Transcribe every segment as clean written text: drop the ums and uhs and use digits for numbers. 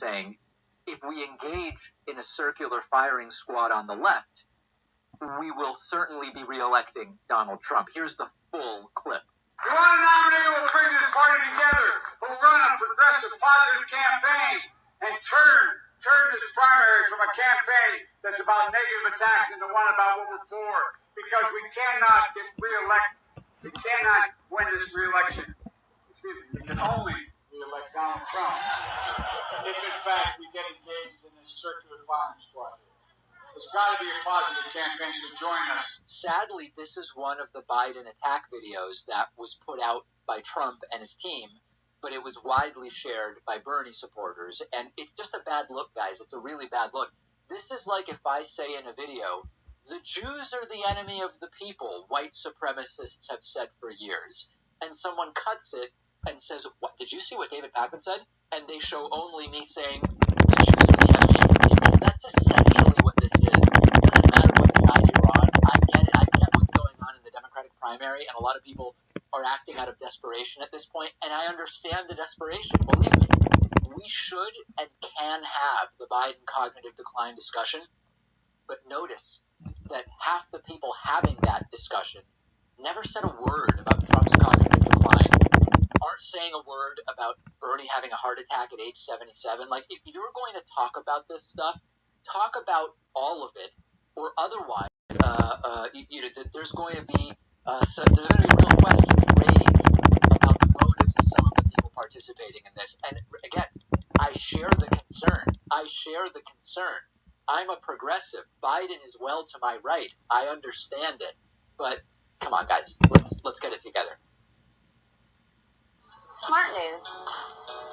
saying, if we engage in a circular firing squad on the left, we will certainly be re-electing Donald Trump. Here's the full clip. We want to nominate who will bring this party together, who will run a progressive, positive campaign and turn this primary from a campaign that's about negative attacks into one about what we're for. Because we cannot get re-elected. We cannot win this re-election. Excuse me, we can only re-elect Donald Trump if, in fact, we get engaged in this circular firing squad. There's got to be a positive campaign, so join us. Sadly, this is one of the Biden attack videos that was put out by Trump and his team, but it was widely shared by Bernie supporters. And it's just a bad look, guys. It's a really bad look. This is like if I say in a video, the Jews are the enemy of the people, white supremacists have said for years. And someone cuts it and says, "What? Did you see what David Pakman said?" And they show only me saying, the Jews are the enemy of the people. That's essentially what this is. It doesn't matter what side you're on. I get it. I get what's going on in the Democratic primary, and a lot of people are acting out of desperation at this point, and I understand the desperation. Believe me, we should and can have the Biden cognitive decline discussion, but notice that half the people having that discussion never said a word about Trump's cognitive decline, aren't saying a word about Bernie having a heart attack at age 77. Like, if you're going to talk about this stuff, talk about all of it, or otherwise, there's going to be real questions raised about the motives of some of the people participating in this. And again, I share the concern. I'm a progressive. Biden is well to my right. I understand it, but come on, guys, let's get it together. Smart news.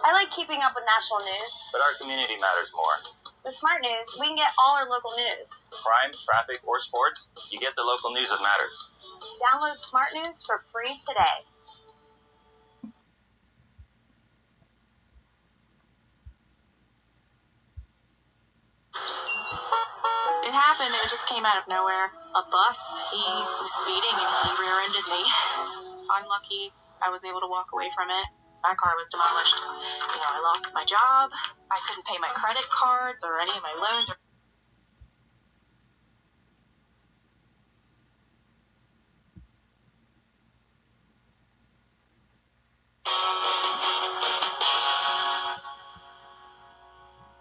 I like keeping up with national news. But our community matters more. With Smart News, we can get all our local news. Crime, traffic, or sports, you get the local news that matters. Download Smart News for free today. It happened, and it just came out of nowhere. A bus, he was speeding and he rear-ended me. Unlucky, I was able to walk away from it. My car was demolished. I lost my job. I couldn't pay my credit cards or any of my loans.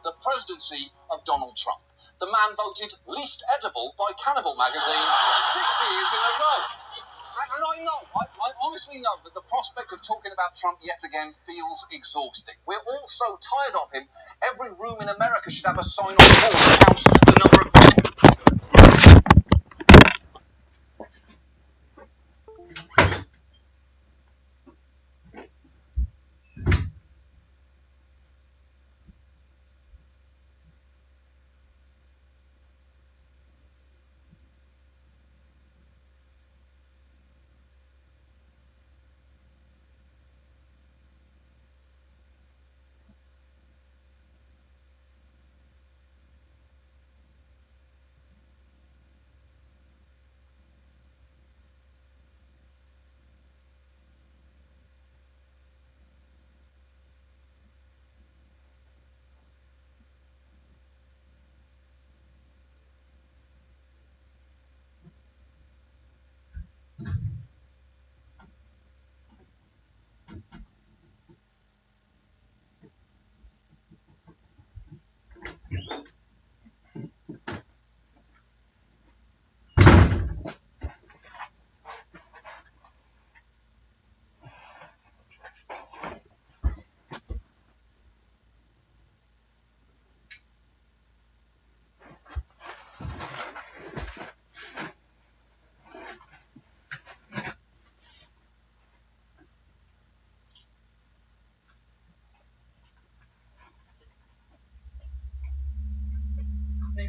The presidency of Donald Trump. The man voted least edible by Cannibal magazine 6 years in a row. And I honestly know that the prospect of talking about Trump yet again feels exhausting. We're all so tired of him. Every room in America should have a sign on the wall that counts the number of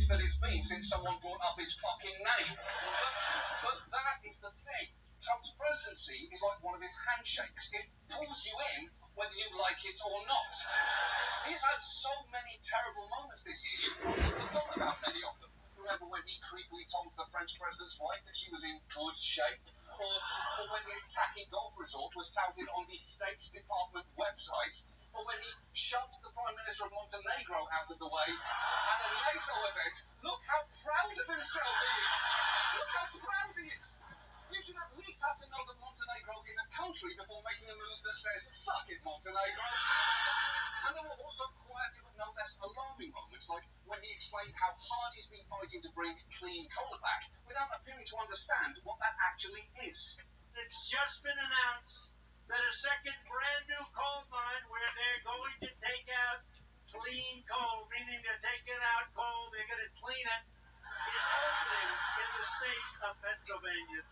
that it's been since someone brought up his fucking name. But that is the thing. Trump's presidency is like one of his handshakes. It pulls you in whether you like it or not. He's had so many terrible moments this year, you probably forgot about many of them. Remember when he creepily told the French president's wife that she was in good shape? Or when his tacky golf resort was touted on the State Department website? or when he shoved the Prime Minister of Montenegro out of the way at a NATO event. Look how proud of himself he is. Look how proud he is. You should at least have to know that Montenegro is a country before making a move that says, suck it, Montenegro. And there were also quieter but no less alarming moments, like when he explained how hard he's been fighting to bring clean coal back, without appearing to understand what that actually is. It's just been announced that a second brand new coal mine where they're going to take out clean coal, meaning they're taking out coal, they're going to clean it, is opening in the state of Pennsylvania.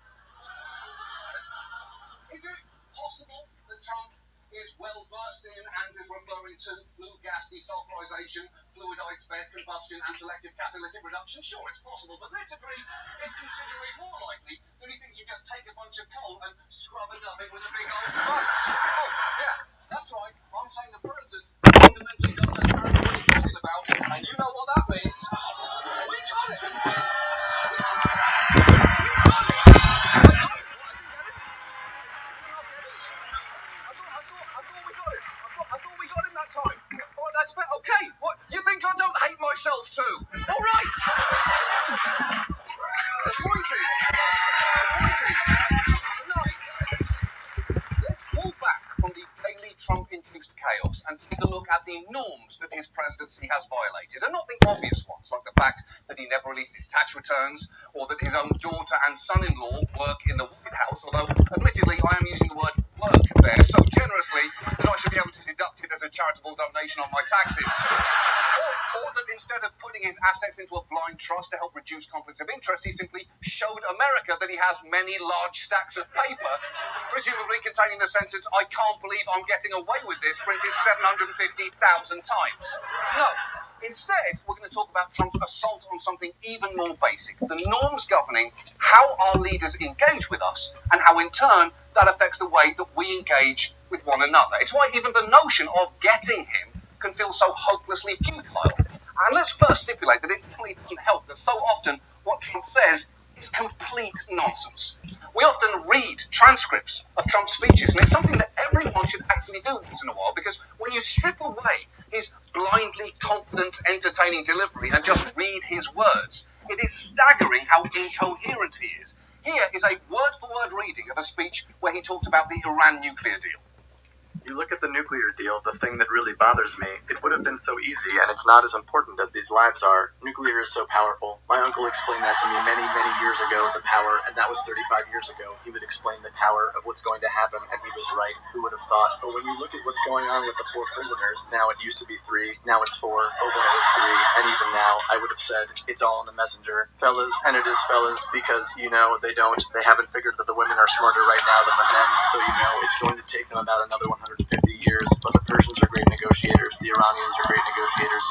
Is it possible that Trump is well versed in and is referring to flue gas desulfurization, fluidized bed combustion, and selective catalytic reduction? Sure, it's possible, but let's agree it's considerably more likely that he thinks you just take a bunch of coal and scrub a dub it with a big old sponge. Oh, yeah, that's right. I'm saying the president fundamentally doesn't understand what he's talking about, and you know what that means. We got it! I thought we got him that time. Oh, that's fair. Okay, what? You think I don't hate myself too? All right. The point is, tonight, let's pull back from the daily Trump-induced chaos and take a look at the norms that his presidency has violated, and not the obvious ones, like the fact that he never releases tax returns, or that his own daughter and son-in-law work in the White House, although, admittedly, I am using the word work there so generously that I should be able to deduct it as a charitable donation on my taxes. Or that instead of putting his assets into a blind trust to help reduce conflicts of interest, he simply showed America that he has many large stacks of paper, presumably containing the sentence, "I can't believe I'm getting away with this," printed 750,000 times. No. Instead, we're going to talk about Trump's assault on something even more basic, the norms governing how our leaders engage with us and how, in turn, that affects the way that we engage with one another. It's why even the notion of getting him can feel so hopelessly futile. And let's first stipulate that it really doesn't help that so often what Trump says is complete nonsense. We often read transcripts of Trump's speeches, and it's something that everyone should actually do once in a while, because when you strip away his blindly confident, entertaining delivery and just read his words, it is staggering how incoherent he is. Here is a word-for-word reading of a speech where he talked about the Iran nuclear deal. You look at the nuclear deal, the thing that really bothers me, it would have been so easy, and it's not as important as these lives are. Nuclear is so powerful. My uncle explained that to me many, many years ago, the power, and that was 35 years ago. He would explain the power of what's going to happen, and he was right. Who would have thought? But when you look at what's going on with the 4 prisoners, now it used to be 3, now it's 4, oh, when it was 3, and even now, I would have said, it's all in the messenger. Fellas, and it is fellas, because, they haven't figured that the women are smarter right now than the men, so it's going to take them about another 150 years, but the Persians are great negotiators, the Iranians are great negotiators,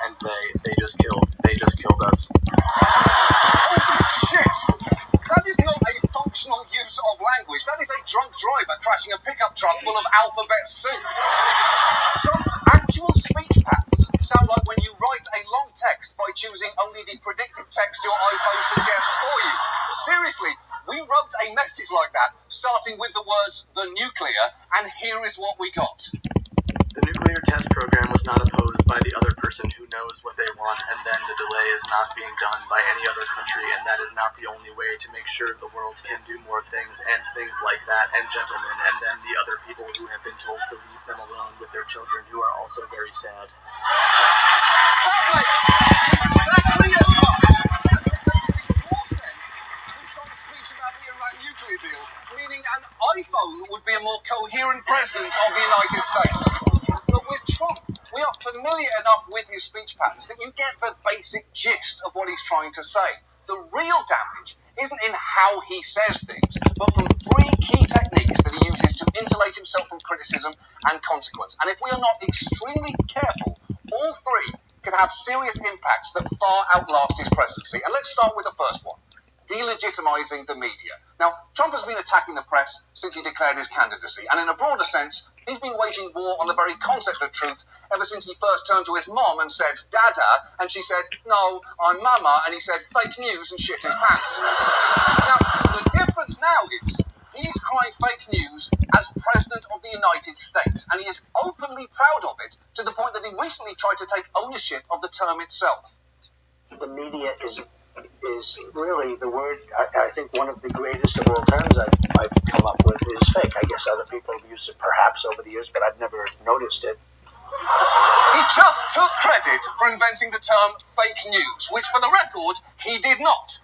and they just killed us. Holy shit! That is not a functional use of language. That is a drunk driver crashing a pickup truck full of alphabet soup. Trump's actual speech patterns sound like when you write a long text by choosing only the predictive text your iPhone suggests for you. Seriously, we wrote a message like that, starting with the words, "the nuclear," and here is what we got. The nuclear test program was not opposed by the other person who knows what they want, and then the delay is not being done by any other country, and that is not the only way to make sure the world can do more things, and things like that, and gentlemen, and then the other people who have been told to leave them alone with their children, who are also very sad. That makes exactly as much, and potentially more sense than Trump's speech about the Iran nuclear deal, meaning an iPhone would be a more coherent president of the United States. But with Trump, we are familiar enough with his speech patterns that you get the basic gist of what he's trying to say. The real damage isn't in how he says things, but from 3 key techniques that he uses to insulate himself from criticism and consequence. And if we are not extremely careful, all 3 can have serious impacts that far outlast his presidency. And let's start with the first one. Delegitimizing the media. Now, Trump has been attacking the press since he declared his candidacy, and in a broader sense, he's been waging war on the very concept of truth ever since he first turned to his mom and said, "Dada," and she said, "No, I'm Mama," and he said, "Fake news," and shit his pants. Now, the difference now is He is crying fake news as President of the United States, and he is openly proud of it, to the point that he recently tried to take ownership of the term itself. The media is really the word. I think one of the greatest of all terms I've come up with is fake. I guess other people have used it perhaps over the years, but I've never noticed it. He just took credit for inventing the term fake news, which, for the record, he did not.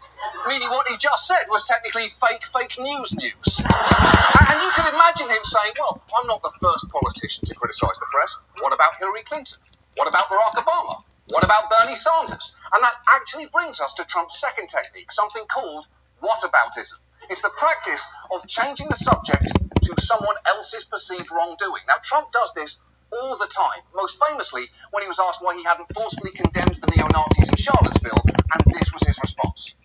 Meaning what he just said was technically fake news. And you can imagine him saying, well, I'm not the first politician to criticise the press. What about Hillary Clinton? What about Barack Obama? What about Bernie Sanders? And that actually brings us to Trump's second technique, something called whataboutism. It's the practice of changing the subject to someone else's perceived wrongdoing. Now, Trump does this all the time, most famously when he was asked why he hadn't forcefully condemned the neo-Nazis in Charlottesville, and this was his response.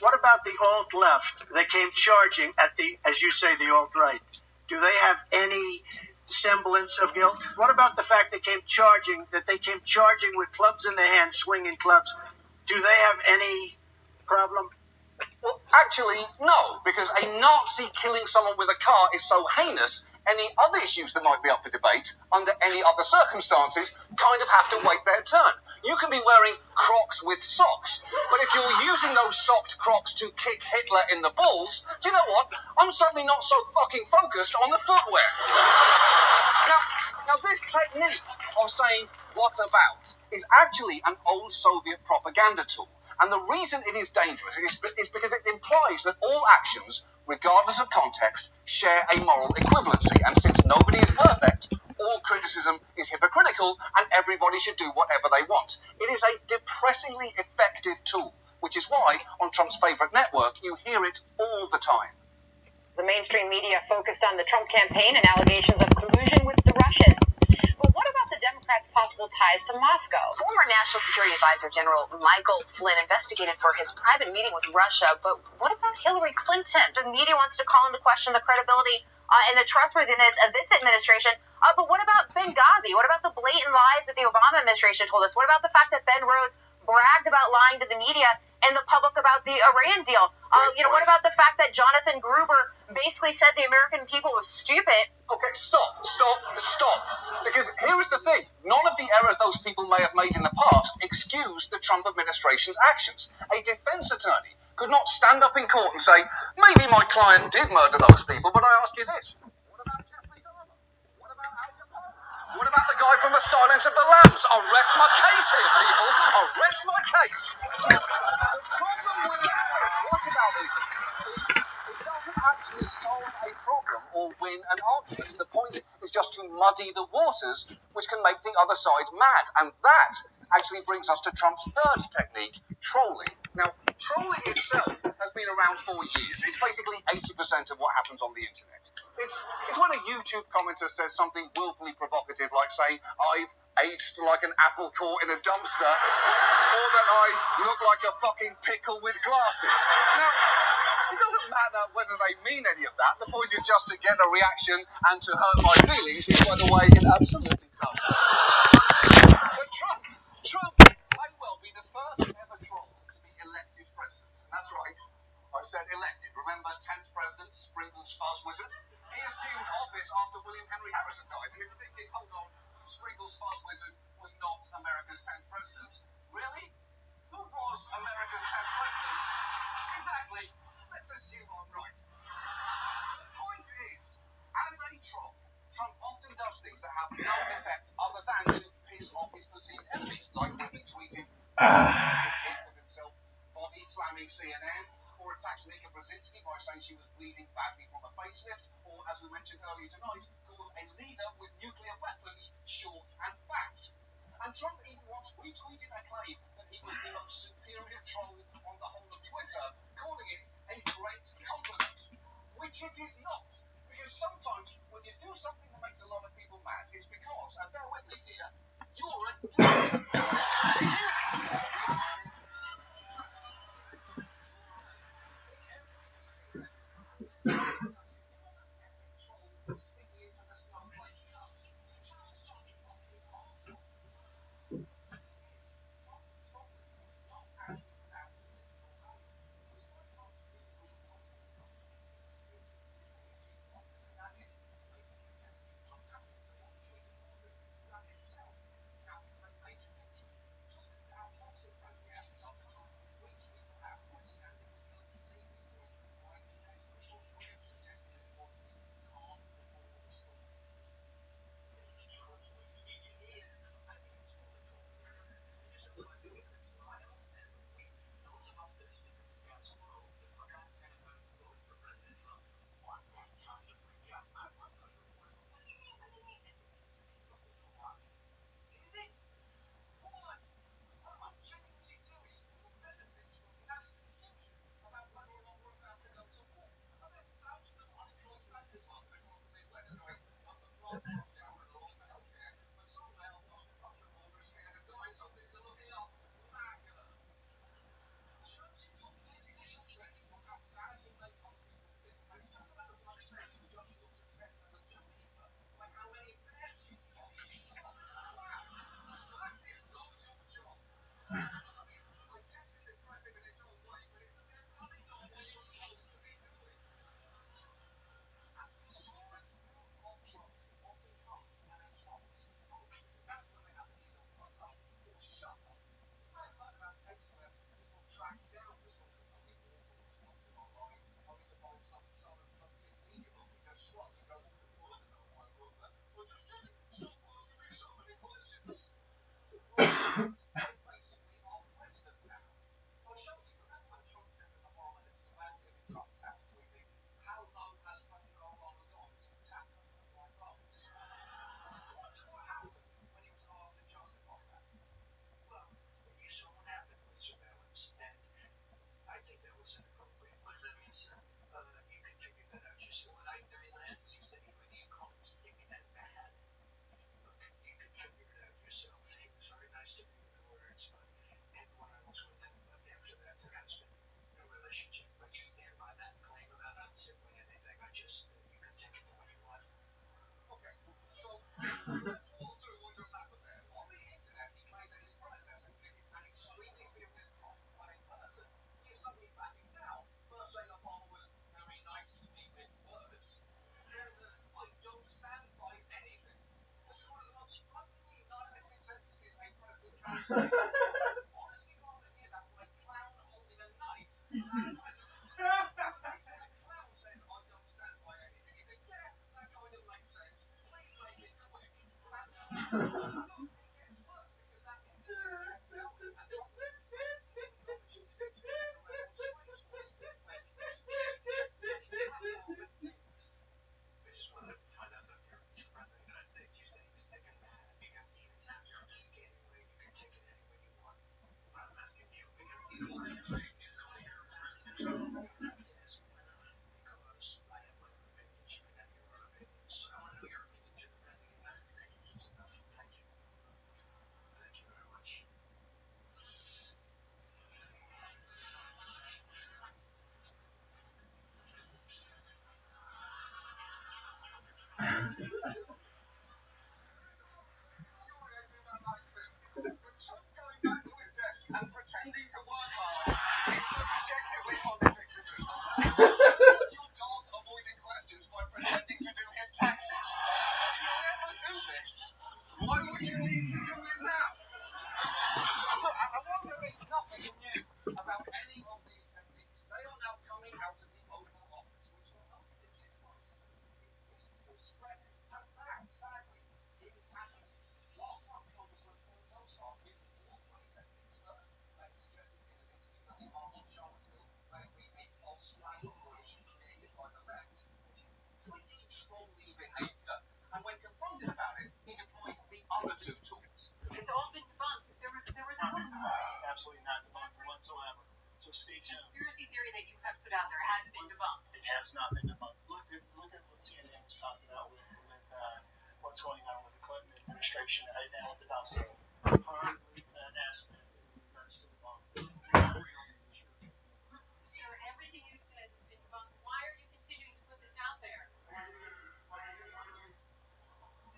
What about the alt-left? They came charging at the, as you say, the alt-right. Do they have any semblance of guilt? What about the fact they came charging with clubs in their hands, swinging clubs? Do they have any problem? Well, actually, no, because a Nazi killing someone with a car is so heinous, any other issues that might be up for debate, under any other circumstances, kind of have to wait their turn. You can be wearing Crocs with socks, but if you're using those socked Crocs to kick Hitler in the balls, do you know what? I'm suddenly not so fucking focused on the footwear. Now, this technique of saying what about is actually an old Soviet propaganda tool. And the reason it is dangerous is because it implies that all actions, regardless of context, share a moral equivalency. And since nobody is perfect, all criticism is hypocritical and everybody should do whatever they want. It is a depressingly effective tool, which is why on Trump's favorite network, you hear it all the time. The mainstream media focused on the Trump campaign and allegations of collusion with the Russians. But what about the Democrats' possible ties to Moscow? Former National Security Advisor General Michael Flynn investigated for his private meeting with Russia, but what about Hillary Clinton? The media wants to call into question the credibility and the trustworthiness of this administration. But what about Benghazi? What about the blatant lies that the Obama administration told us? What about the fact that Ben Rhodes bragged about lying to the media and the public about the Iran deal? What about the fact that Jonathan Gruber basically said the American people was stupid? Okay, stop. Because here is the thing. None of the errors those people may have made in the past excuse the Trump administration's actions. A defense attorney could not stand up in court and say, maybe my client did murder those people, but I ask you this. What about Jeffrey Dahmer? What about Al Capone? What about the guy from The Silence of the Lambs? Arrest my case here, people. Arrest my case. The problem with whataboutism is it doesn't actually solve a problem or win an argument. The point is just to muddy the waters, which can make the other side mad. And that actually brings us to Trump's third technique, trolling. Now, trolling itself has been around for years. It's basically 80% of what happens on the internet. It's when a YouTube commenter says something willfully provocative, like saying, I've aged like an apple core in a dumpster, or that I look like a fucking pickle with glasses. Now, it doesn't matter whether they mean any of that. The point is just to get a reaction and to hurt my feelings, which, by the way, it absolutely does. But Trump might well be the first ever troll to be elected president. And that's right, I said elected. Remember 10th President Sprinkles Fuzz Wizard? He assumed office after William Henry Harrison died. And if you're thinking, hold on, Sprinkles Fuzz Wizard was not America's 10th president. Really? Who was America's 10th president? Exactly. Let's assume I'm right. The point is, as a troll, Trump often does things that have no effect other than to piss off his perceived enemies, like when he tweeted of himself body slamming CNN, or attacked Nika Brzezinski by saying she was bleeding badly from a facelift, or, as we mentioned earlier tonight, called a leader with nuclear weapons short and fat. And Trump even once retweeted a claim that he was the most superior troll on the whole of Twitter, calling it a great compliment, which it is not. Because sometimes when you do something that makes a lot of people mad, it's because, and bear with me here, you're a dick. it. Why? I'm genuinely serious. Who benefits from mass confusion about whether or not we're about to go to war? Are there thousands of unemployed factory workers across the Midwest going, well, the plant closed down and lost the healthcare, but some now lost the Russian border is scared of dying, so things are looking up. Magna. Judging your political interests on how bad you make other people feel makes just about as much sense as judging your success as a zookeeper by how many bears you fought. That is not your job. I mean, I guess it's impressive in its own way, but it's definitely not what you're supposed to be doing. And the surest proof of Trump often comes when a Trump is confronted, because that's when they have to either put up or shut up. You might have heard about cases where people tracked down the source of something awful that was posted online, only to find some son of a 15-year-old who just shrugs and goes, well, I don't know why I wrote that. We're just kidding. It's not supposed to be so many questions. It's basically our president now. I'll show you. Remember when Trump said that Obama had surrounded him in Trump Tower, tweeting, how low has President Obama gone to attack my phones? Watch what happened when he was asked to justify that. Well, you saw what happened with surveillance, and I think that was inappropriate. What does that mean, sir? You can figure that out yourself. The reason I asked is you said you called him sick and bad. Look, you can figure it out yourself. He was very nice to me with the words, but and when I was with him, but after that, there has been no relationship. But you stand by that claim about not simply anything. I just, you can take it the way you want. Okay, so let's walk through what just happened there. On the internet, he claimed that his predecessor committed an extremely serious crime, when in person, he is suddenly backing down, first saying Obama was very nice to me with words, and that I don't stand by anything. Which is one of the most strikingly nihilistic sentences a president can say. Honestly, rather hear that from a clown holding a knife than a president. It's basically a clown says, I don't stand by anything. You think, yeah, that kind of makes sense. Please make it quick. And look, it gets worse because that interview kept out and Trump was explicitly given the opportunity to sit around straight away with fake news. He had to have it filmed. I just wanted to find out that you're president of the United States. You said he was sick and mad because he attacked you. Anyway, you can take it any way you want. But I'm asking you because you don't want to fake news over here. So you have to ask me why not. Because I have my own opinions. You may have your own opinions. I want to know your opinion to the president of the United States. It's enough. Thank you. Thank you very much. Trump going back to his desk and pretending to work hard is objectively horrific to do. Your dog avoiding questions by pretending to do his taxes. You never do this. Why would you need to do it now? Look, I wonder there is nothing new about any of these techniques. They are now coming out of the Oval Office, which not only legitimizes them, it is still spreading. And that, sadly, is happening. Last month, Congressman Paul Gosar gave all three techniques first. They suggested in an interview that the march in Charlottesville may have been a false flag operation created by the left, which is pretty trolly behavior. And when confronted about it, he deployed the other two tools. It's all been debunked. There was Absolutely not debunked whatsoever. So stay tuned. conspiracy theory that you have put out there has been debunked. It has not been debunked. Look at what CNN was talking about with what's going on with the Clinton administration right now with the dossier. Hardly an aspect in regards to the bomb. Sir, everything you've said has been debunked. Why are you continuing to put this out there?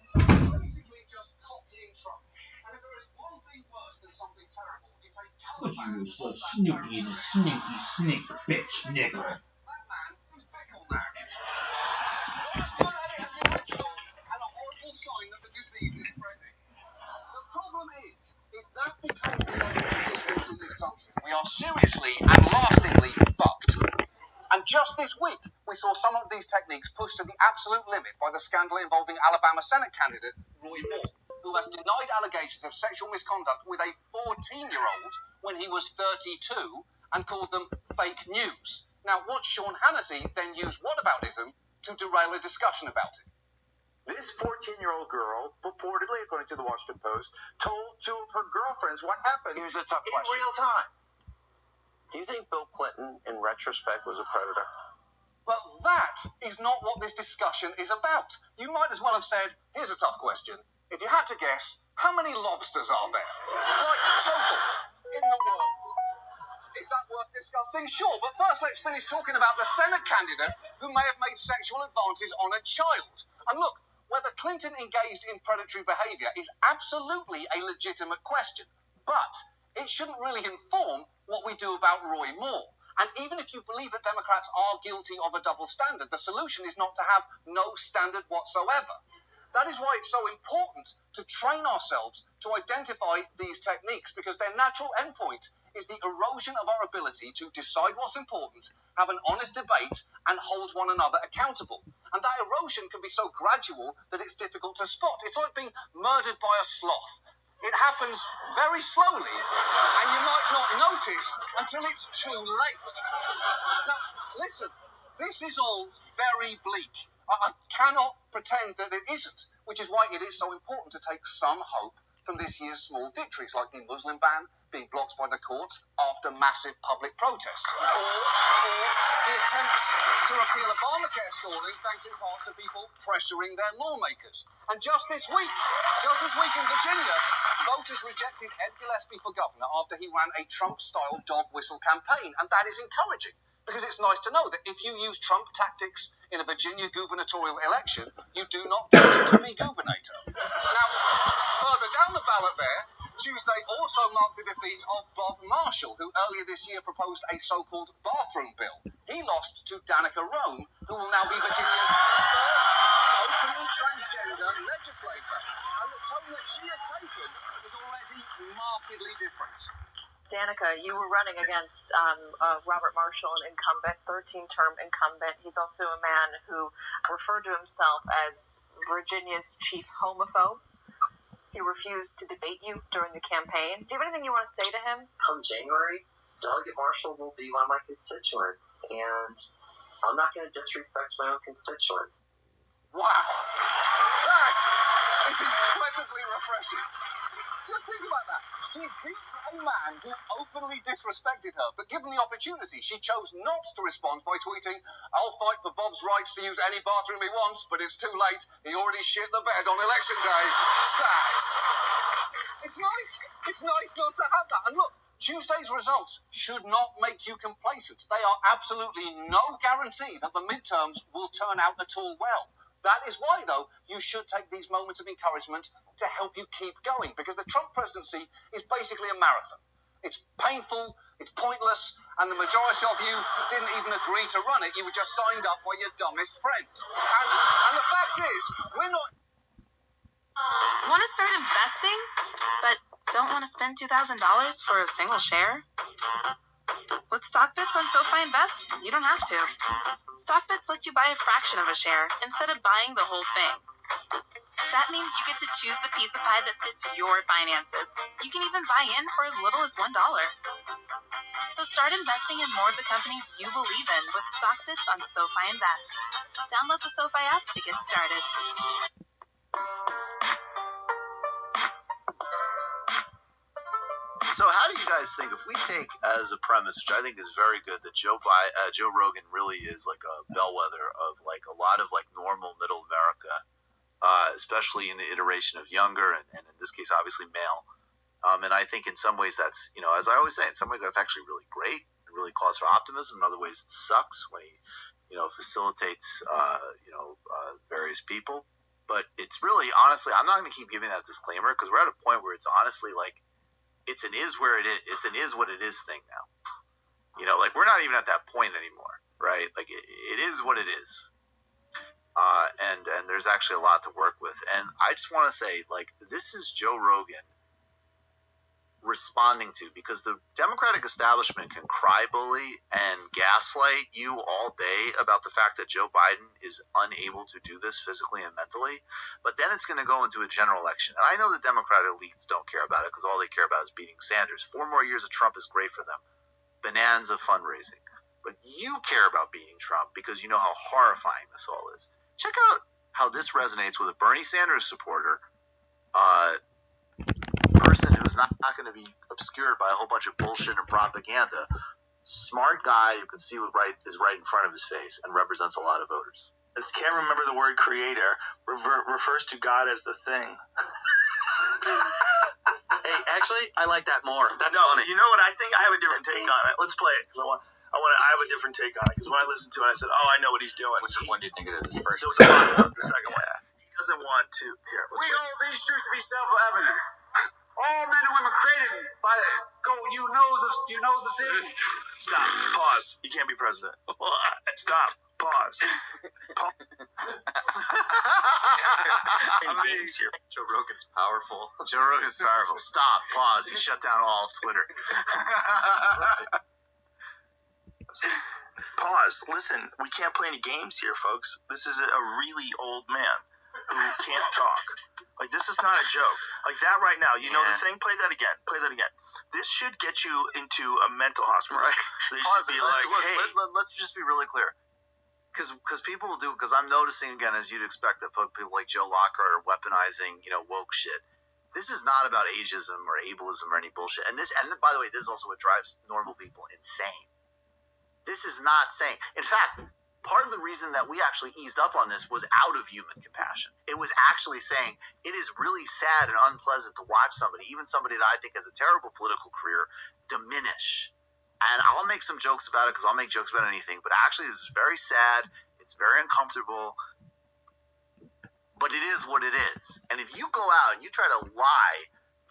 So it's basically just copying Trump. And if there is one thing worse than something terrible, it's a cover band You so sneaky, sneak bitch nigger. That man is Pickleneck. As good at it as the original, and a horrible sign that the disease is spreading. The problem is, if that becomes the level of discourse in this country, we are seriously and lastingly fucked. And just this week, we saw some of these techniques pushed to the absolute limit by the scandal involving Alabama Senate candidate Roy Moore, who has denied allegations of sexual misconduct with a 14-year-old when he was 32 and called them fake news. Now, watch Sean Hannity then use whataboutism to derail a discussion about it. This 14-year-old girl, purportedly, according to the Washington Post, told two of her girlfriends what happened Here's a tough in question. real time. Do you think Bill Clinton, in retrospect, was a predator? But that is not what this discussion is about. You might as well have said, here's a tough question. If you had to guess, how many lobsters are there? Like, total, in the world. Is that worth discussing? Sure, but first let's finish talking about the Senate candidate who may have made sexual advances on a child. And look, whether Clinton engaged in predatory behaviour is absolutely a legitimate question, but it shouldn't really inform what we do about Roy Moore. And even if you believe that Democrats are guilty of a double standard, the solution is not to have no standard whatsoever. That is why it's so important to train ourselves to identify these techniques, because their natural endpoint is the erosion of our ability to decide what's important, have an honest debate, and hold one another accountable. And that erosion can be so gradual that it's difficult to spot. It's like being murdered by a sloth. It happens very slowly, and you might not notice until it's too late. Now, listen, this is all very bleak. I cannot pretend that it isn't, which is why it is so important to take some hope from this year's small victories, like the Muslim ban being blocked by the courts after massive public protests, or the attempts to repeal Obamacare stalling thanks in part to people pressuring their lawmakers. And just this week in Virginia, voters rejected Ed Gillespie for governor after he ran a Trump-style dog whistle campaign, and that is encouraging, because it's nice to know that if you use Trump tactics in a Virginia gubernatorial election, you do not get to be gubernator. Now, further down the ballot there, Tuesday also marked the defeat of Bob Marshall, who earlier this year proposed a so-called bathroom bill. He lost to Danica Roem, who will now be Virginia's first openly transgender legislator. And the tone that she has taken is already markedly different. Danica, you were running against Robert Marshall, an incumbent, 13-term incumbent. He's also a man who referred to himself as Virginia's chief homophobe. He refused to debate you during the campaign. Do you have anything you want to say to him? Come January, Delegate Marshall will be one of my constituents, and I'm not going to disrespect my own constituents. Wow, that is incredibly refreshing. Just think about that. She beat a man who openly disrespected her, but given the opportunity, she chose not to respond by tweeting, "I'll fight for Bob's rights to use any bathroom he wants, but it's too late. He already shit the bed on election day." Sad. It's nice. It's nice not to have that. And look, Tuesday's results should not make you complacent. They are absolutely no guarantee that the midterms will turn out at all well. That is why, though, you should take these moments of encouragement to help you keep going, because the Trump presidency is basically a marathon. It's painful, it's pointless, and the majority of you didn't even agree to run it. You were just signed up by your dumbest friend. And the fact is, we're not... Want to start investing, but don't want to spend $2,000 for a single share? With StockBits on SoFi Invest, you don't have to. StockBits lets you buy a fraction of a share instead of buying the whole thing. That means you get to choose the piece of pie that fits your finances. You can even buy in for as little as $1. So start investing in more of the companies you believe in with StockBits on SoFi Invest. Download the SoFi app to get started. So how do you guys think, if we take as a premise, which I think is very good, that Joe Rogan really is like a bellwether of like a lot of like normal middle America, especially in the iteration of younger and in this case obviously male. And I think in some ways that's, you know, as I always say, in some ways that's actually really great and really cause for optimism. In other ways it sucks when he, you know, facilitates various people. But it's really, honestly, I'm not going to keep giving that disclaimer because we're at a point where it's honestly like, it's an is where it is. It's an is what it is thing now. You know, like we're not even at that point anymore, right? Like it is what it is. And there's actually a lot to work with. And I just want to say, like, this is Joe Rogan responding to, because the Democratic establishment can cry bully and gaslight you all day about the fact that Joe Biden is unable to do this physically and mentally, but then it's going to go into a general election. And I know the Democratic elites don't care about it because all they care about is beating Sanders. 4 more years of Trump is great for them. Bonanza fundraising. But you care about beating Trump because you know how horrifying this all is. Check out how this resonates with a Bernie Sanders supporter, person who's not going to be obscured by a whole bunch of bullshit and propaganda. Smart guy who can see what is right in front of his face and represents a lot of voters. I just can't remember the word creator. Refers to God as the thing. Hey, actually, I like that more. That's funny. You know what I think? I have a different take on it. Let's play it because I have a different take on it because when I listened to it, I said, "Oh, I know what he's doing." Which one do you think it is? His first? The second one. He doesn't want to. Here, We hold these truths to be self-evident. All men and women created by you know the thing. Stop. Pause. You can't be president. Stop. Pause. Joe Rogan's powerful. Joe Rogan's powerful. Stop. Pause. He shut down all of Twitter. Pause. Listen, we can't play any games here, folks. This is a really old man who can't talk. Like, this is not a joke. Like, that right now, you know the thing? Play that again. This should get you into a mental hospital. Right? They should be like, hey. Let's just be really clear. Because people will do, because I'm noticing, again, as you'd expect, that people like Joe Lockhart are weaponizing, woke shit. This is not about ageism or ableism or any bullshit. And by the way, this is also what drives normal people insane. This is not saying, in fact, part of the reason that we actually eased up on this was out of human compassion. It was actually saying it is really sad and unpleasant to watch somebody, even somebody that I think has a terrible political career, diminish. And I'll make some jokes about it because I'll make jokes about anything, but actually this is very sad. It's very uncomfortable, but it is what it is. And if you go out and you try to lie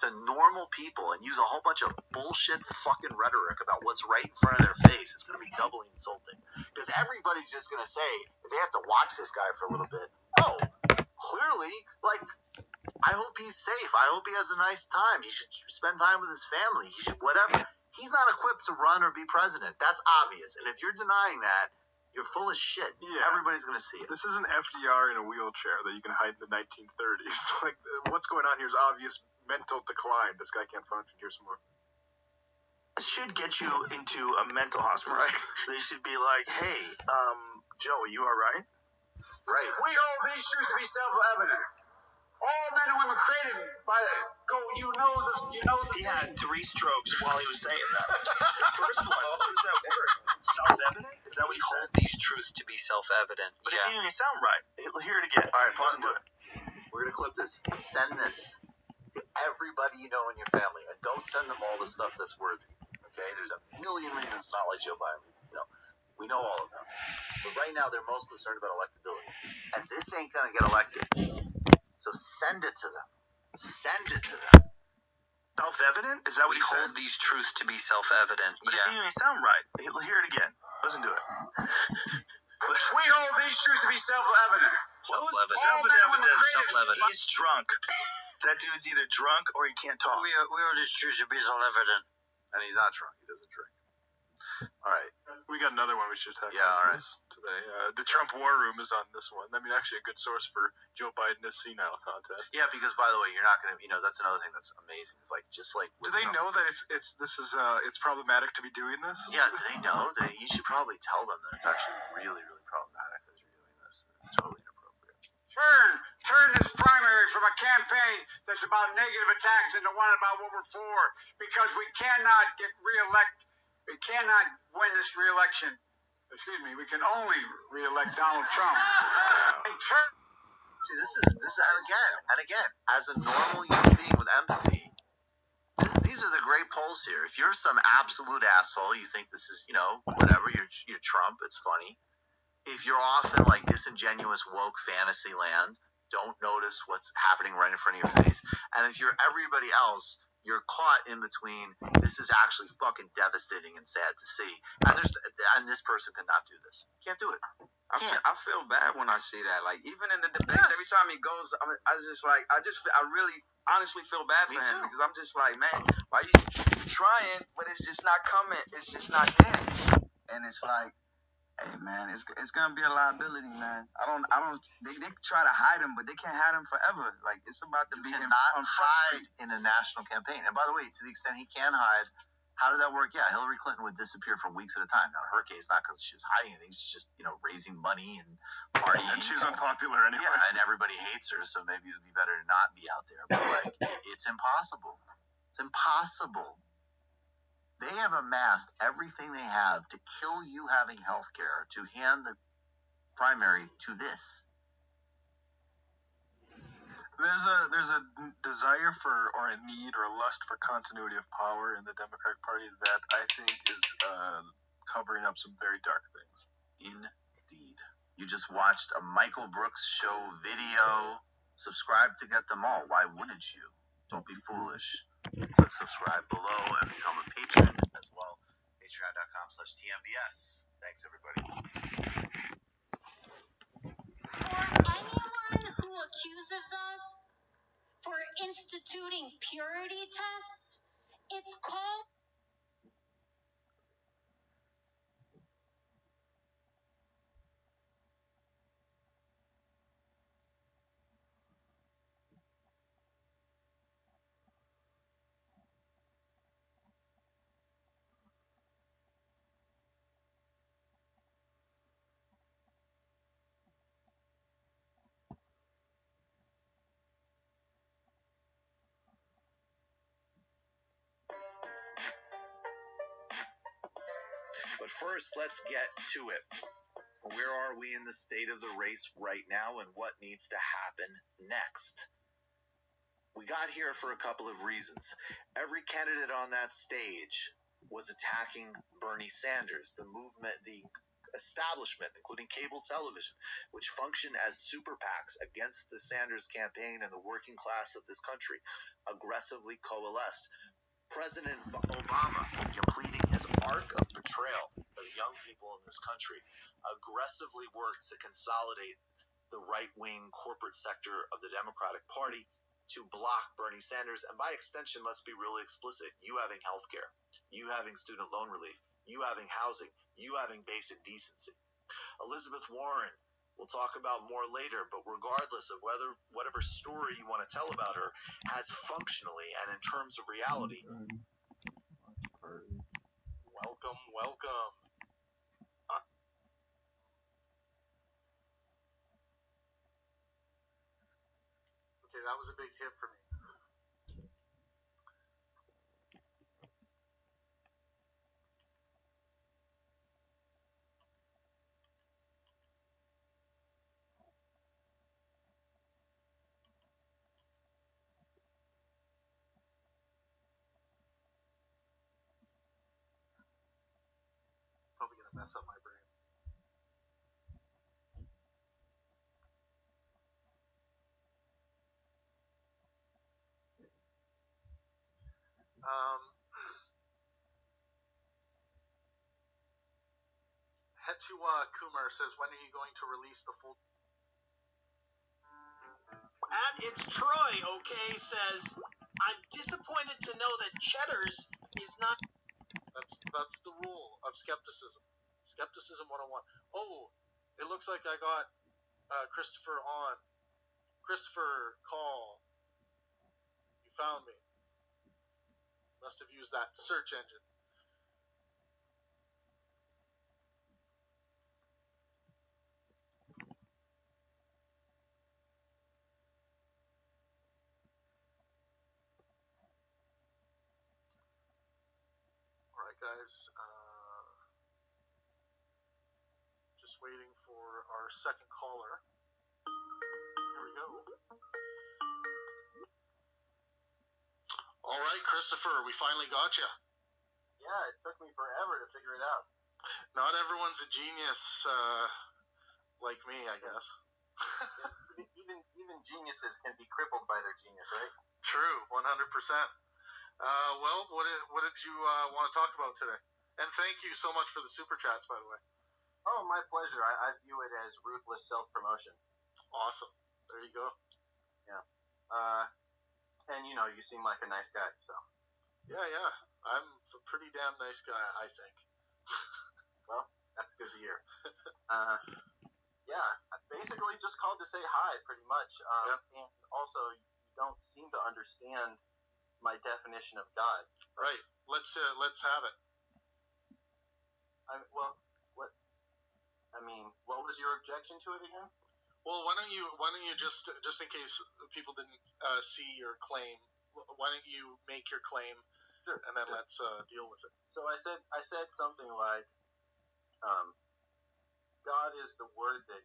to normal people and use a whole bunch of bullshit fucking rhetoric about what's right in front of their face, it's going to be doubly insulting. Because everybody's just going to say, if they have to watch this guy for a little bit, oh, clearly, like, I hope he's safe. I hope he has a nice time. He should spend time with his family. He should whatever. He's not equipped to run or be president. That's obvious. And if you're denying that, you're full of shit. Yeah. Everybody's going to see it. This isn't FDR in a wheelchair that you can hide in the 1930s. Like, what's going on here is obvious mental decline. This guy can't function. Here's some more. This should get you into a mental hospital, right? They should be like, hey, Joe, are you all right? Right. We hold these truths to be self-evident. All men and women created by you know the He had 3 strokes while he was saying that. The first one, what was that word? Self-evident? Is that what he said? These truths to be self-evident. But it didn't even sound right. He'll hear it again. All right, pause and do it. We're going to clip this. Send this to everybody you know in your family. And don't send them all the stuff that's worthy. Okay? There's a million reasons not like Joe Biden. We know all of them. But right now, they're most concerned about electability. And this ain't going to get elected. So send it to them. Send it to them. Self-evident? Is that what he said? Hold these truths to be self-evident. But it didn't even sound right. He'll hear it again. Listen to it. We hold these truths to be self-evident. Self-evident. He's drunk. That dude's either drunk or he can't talk. We hold these truths to be self-evident. And he's not drunk. He doesn't drink. All right. We got another one we should talk about today. The Trump War Room is on this one. I mean, actually a good source for Joe Biden's senile content. Yeah, because by the way, you're not going to, that's another thing that's amazing. It's like, just like. Do they know that it's problematic to be doing this? Yeah, they know. You should probably tell them that it's actually really, really problematic that you're doing this. It's totally inappropriate. Turn this primary from a campaign that's about negative attacks into one about what we're for, because we cannot get reelected. We cannot win this re-election. We can only re-elect Donald Trump. See, this is and again, as a normal human being with empathy, these are the great polls here. If you're some absolute asshole, you think this is, whatever, you're Trump, it's funny. If you're off in like disingenuous woke fantasy land, don't notice what's happening right in front of your face. And if you're everybody else, you're caught in between. This is actually fucking devastating and sad to see. And this person cannot do this. Can't do it. I feel bad when I see that. Like, even in the debates, every time he goes, I really honestly feel bad for him, because I'm just like, man, why you trying, but it's just not coming. It's just not there. And it's like, hey man, it's gonna be a liability, man. They try to hide him, but they can't hide him forever. Like, it's about to be hide in a national campaign. And by the way, to the extent he can hide, How did that work? Yeah, Hillary Clinton would disappear for weeks at a time. Now, in her case, not because she was hiding anything. She's just, raising money and partying. And she's unpopular anyway. Yeah, and everybody hates her, so maybe it would be better to not be out there. But, it's impossible. It's impossible. They have amassed everything they have to kill you having health care, to hand the primary to this. There's a desire for, or a need or a lust for continuity of power in the Democratic Party that I think is covering up some very dark things. Indeed. You just watched a Michael Brooks show video. Subscribe to get them all. Why wouldn't you? Don't be foolish. Click subscribe below and become a patron as well. Patreon.com/TMBS. Thanks, everybody. Anyone who accuses us for instituting purity tests, it's called But first, let's get to it. Where are we in the state of the race right now, and what needs to happen next? We got here for a couple of reasons. Every candidate on that stage was attacking Bernie Sanders, the movement, the establishment, including cable television, which function as super PACs against the Sanders campaign and the working class of this country, aggressively coalesced. President Obama, completing his arc of betrayal of young people in this country, aggressively works to consolidate the right-wing corporate sector of the Democratic Party to block Bernie Sanders, and by extension, let's be really explicit, you having health care, you having student loan relief, you having housing, you having basic decency. Elizabeth Warren, we'll talk about more later, but regardless of whatever story you want to tell about her, has functionally and in terms of reality. Welcome. Okay, that was a big hit for me. Probably gonna mess up my brain. Head to Kumar says, when are you going to release the full? It's Troy, okay, says, I'm disappointed to know that Cheddar's is not... That's the rule of skepticism. Skepticism 101. Oh, it looks like I got Christopher on. Christopher, call. You found me. Must have used that search engine. Guys, just waiting for our second caller. Here we go. All right, Christopher, we finally got you. Yeah, it took me forever to figure it out. Not everyone's a genius like me, I guess. even geniuses can be crippled by their genius, right? True, 100%. Well, what did you want to talk about today? And thank you so much for the super chats, by the way. Oh, my pleasure. I view it as ruthless self-promotion. Awesome. There you go. Yeah. And you seem like a nice guy, so. Yeah. I'm a pretty damn nice guy, I think. Well, that's good to hear. Yeah, I basically just called to say hi, pretty much. And also, you don't seem to understand my definition of God. Right. let's have it. What was your objection to it again? Well, why don't you just in case people didn't see your claim, why don't you make your claim? Sure. And then let's deal with it. So I said something like, God is the word that